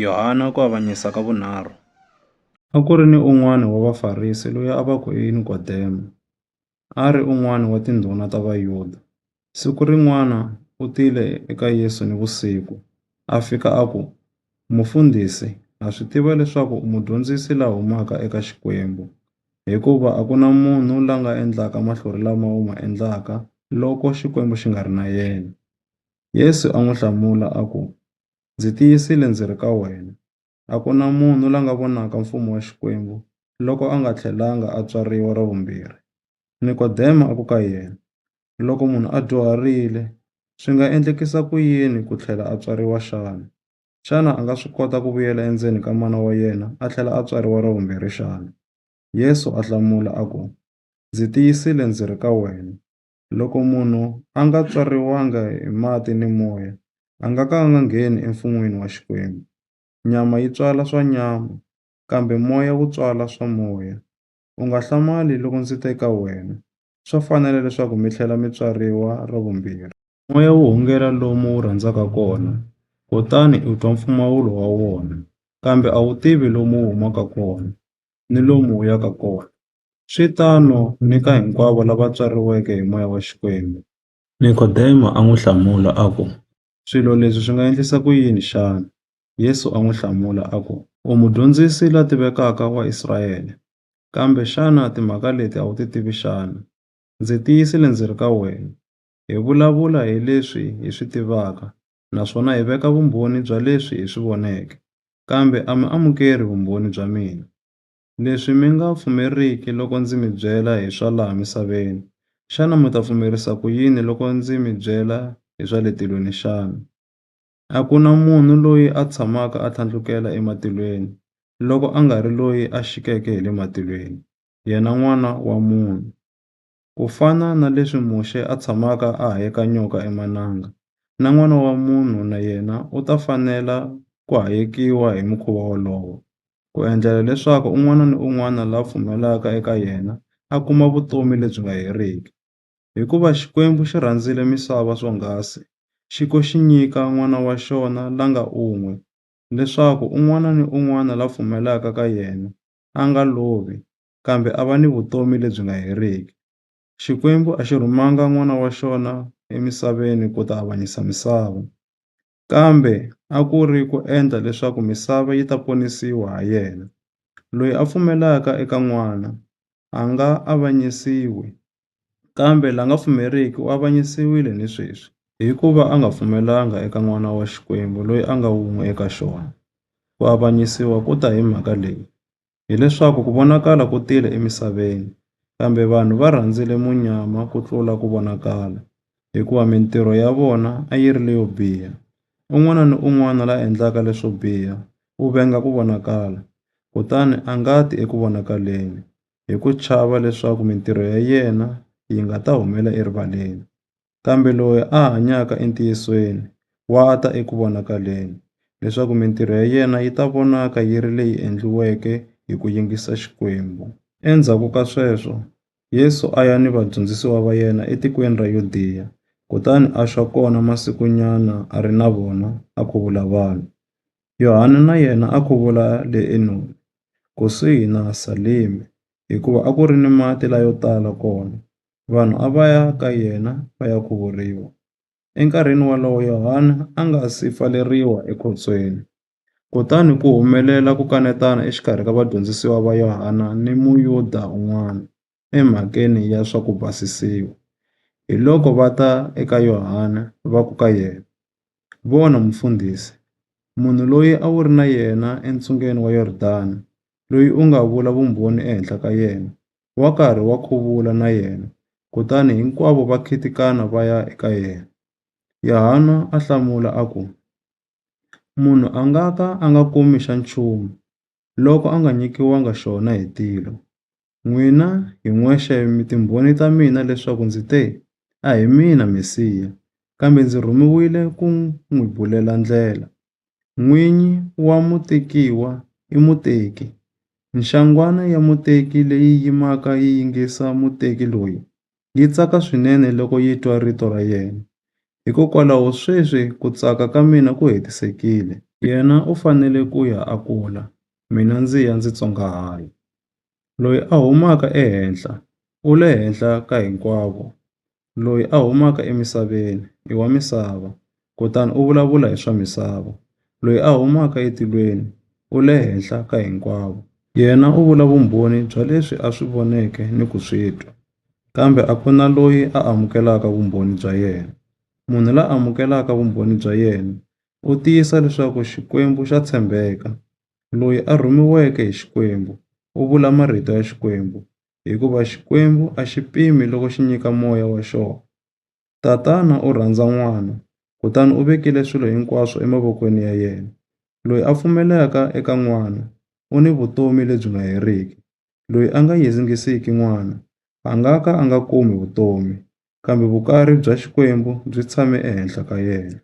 Yohana ku avanyisa ka vunharhu. A ku ri ni un'wana wa Vafarisi loyi a va ku i Nikodemo, a ri un'wana wa tindhuna ta Vayuda. Siku rin'wana u tile eka Yesu nivusiku, a fika a ku, Mufundhisi, ha swi tiva leswaku u mudyondzisi la humaka eka Xikwembu, hikuva a ku na munhu la nga endlaka mahlori lama u ma endlaka loko Xikwembu xi nga ri na yena. Yesu a n'wi hlamula a ku, ndzi tiyisile ndzi ri ka wena, a ku na munhu la nga vonaka mfumo wa Xikwembu loko a nga tlhelanga a tswariwa ra vumbirhi. Nikodemo a ku ka yena, loko munhu a dyuharile, swi nga endlekisa ku yini ku tlhela a tswariwa xana? Xana a nga swi kota ku vuyela endzeni ka mana wa yena a tlhela a tswariwa ra vumbirhi xana? Yesu a hlamula a ku, ndzi tiyisile ndzi ri ka wena, loko munhu a nga tswariwanga hi mati ni moya, a nga ka a nga ngheni emfumweni wa Xikwembu. Nyama yi tswala swa nyama, kambe moya wu tswala swa moya. U nga hlamali loko ndzi te ka wena, swa fanela leswaku mi tlhela mi tswariwa ra vumbirhi. Moya wu hungela lomu wu rhandzaka kona, kutani u twa mpfumawulo wa wona, kambe a wu tivi lomu wu humaka kona, ni lomu wu yaka kona. Swi tano ni ka hinkwavo lava tswariweke hi moya wa Xikwembu. Nikodemo a n'wi hlamula a ku, swilo leswi swi nga endlisa ku yini xana? Yesu a n'wi hlamula a ku, u mudyondzisi la tivekaka wa Israyele, kambe xana timhaka leti a wu ti tivi xana? Ndzi tiyisile ndzi ri ka wena, hi vulavula hi leswi hi swi tivaka, naswona hi veka vumbhoni bya leswi hi swi voneke, kambe a mi amukeli vumbhoni bya mina. Leswi mi nga pfumeriki loko ndzi mi byela hi swa laha misaveni, xana mi ta pfumerisa ku yini loko ndzi mi byela hi swa le tilweni xana? A ku na munhu loyi a tshamaka a tlhandlukela ematilweni, loko a nga ri loyi a xikeke hi le matilweni, yena N'wana wa Munhu. Ku fana na leswi muxe a tshamaka a hayeka nyoka emananga, na N'wana wa Munhu na yena u ta fanela ku hayekiwa hi mukhuva wolowo, ku endlela leswaku un'wana ni un'wana la pfumelaka eka yena a kuma vutomi lebyi nga heriki. Hikuva Xikwembu xi rhandzile misava swonghasi, xi ko xi nyika N'wana wa xona la nga un'we, leswaku un'wana ni un'wana la pfumelaka ka yena a nga lovi, kambe a va ni vutomi lebyi nga heriki. Xikwembu a xi rhumanga N'wana wa xona emisaveni ku ta avanyisa misava, kambe a ku ri ku endla leswaku misava yi ta ponisiwa ha yena. Loyi a pfumelaka eka N'wana a nga avanyisiwi, kambe la nga pfumeriki u avanyisiwile ni sweswi, hikuva a nga pfumelanga eka N'wana wa Xikwembu loyi a nga wun'we eka xona. Ku avanyisiwa ku ta hi mhaka leyi, hileswaku ku vonakala ku tile emisaveni, kambe vanhu va rhandzile munyama ku tlula ku vonakala, hikuva mintirho ya vona a yi ri leyo biha. Un'wana ni un'wana la endlaka leswo biha u venga ku vonakala, kutani a nga ti eku vonakaleni, hi ku chava leswaku mintirho ya yena yi nga ta humela erivaleni. Kambe loyi a hanyaka entiyisweni wa ta eku vonakaleni, leswaku mintirho ya yena yi ta vonaka yi ri leyi endliweke hi ku yingisa Xikwembu. Endzhaku ka sweswo, Yesu a ya ni vadyondzisiwa va yena etikweni ra Yudeya, kutani a xwa kona masikunyana a ri na vona a khuvula vanhu. Yohana na yena a khuvula le Enoni, kusuhi na Salemi, hikuva a ku ri ni mati la yo tala kona. Vanhu a va ya ka yena va ya khuvuriwa. Enkarhini wolowo Yohana a nga si pfaleriwa ekhotsweni. Kutani ku humelela ku kanetana exikarhi ka vadyondzisiwa va Yohana ni Muyuda un'wana emhakeni ya swa ku basisiwa. Hi loko va ta eka Yohana va ku ka yena, vona Mufundhisi, munhu loyi a wu ri na yena entsungeni wa Yorodani, loyi u nga vula vumbhoni ehenhla ka yena, wa karhi wa khuvula na yena, kutani hinkwavo va khitikana va ya eka yena. Yohana a hlamula a ku, munhu a nga ka a nga kumi xa nchumu loko a nga nyikiwanga xona hi tilo. N'wina hi n'wexe mi timbhoni ta mina leswaku ndzi te, a hi mina Mesiya, kambe ndzi rhumiwile ku n'wi bulela ndlela. N'winyi wa mutekiwa i muteki. Nxangwana ya muteki leyi yimaka yi yingisa muteki loyi, yi tsaka swinene loko yi twa rito ra yena. Hikokwalaho sweswi ku tsaka ka mina ku hetisekile. Yena u fanele ku ya a kula, mina ndzi ya ndzi tsongahala. Loyi a humaka ehenhla u le henhla ka hinkwavo. Loyi a humaka emisaveni i wa misava, kutani u vulavula hi swa misava. Loyi a humaka etilweni u le henhla ka hinkwavo. Yena u vula vumbhoni bya leswi a swi voneke ni ku swi twa, kambe a ku na loyi a amukelaka vumbhoni bya yena. Munhu la amukelaka vumbhoni bya yena u tiyisa leswaku Xikwembu xa tshembeka. Loyi a rhumiweke hi Xikwembu u vula marito ya Xikwembu, hikuva Xikwembu a xi pimi loko xi nyika Moya wa xona. Tatana u rhandza N'wana, kutani u vekile swilo hinkwaswo emavokweni ya yena. Loyi a pfumelaka eka N'wana u ni vutomi lebyi nga heriki. Loyi a nga yingisiki N'wana a nga ka a nga kumi vutomi, kambe vukarhi bya Xikwembu byi tshame ehenhla ka yena.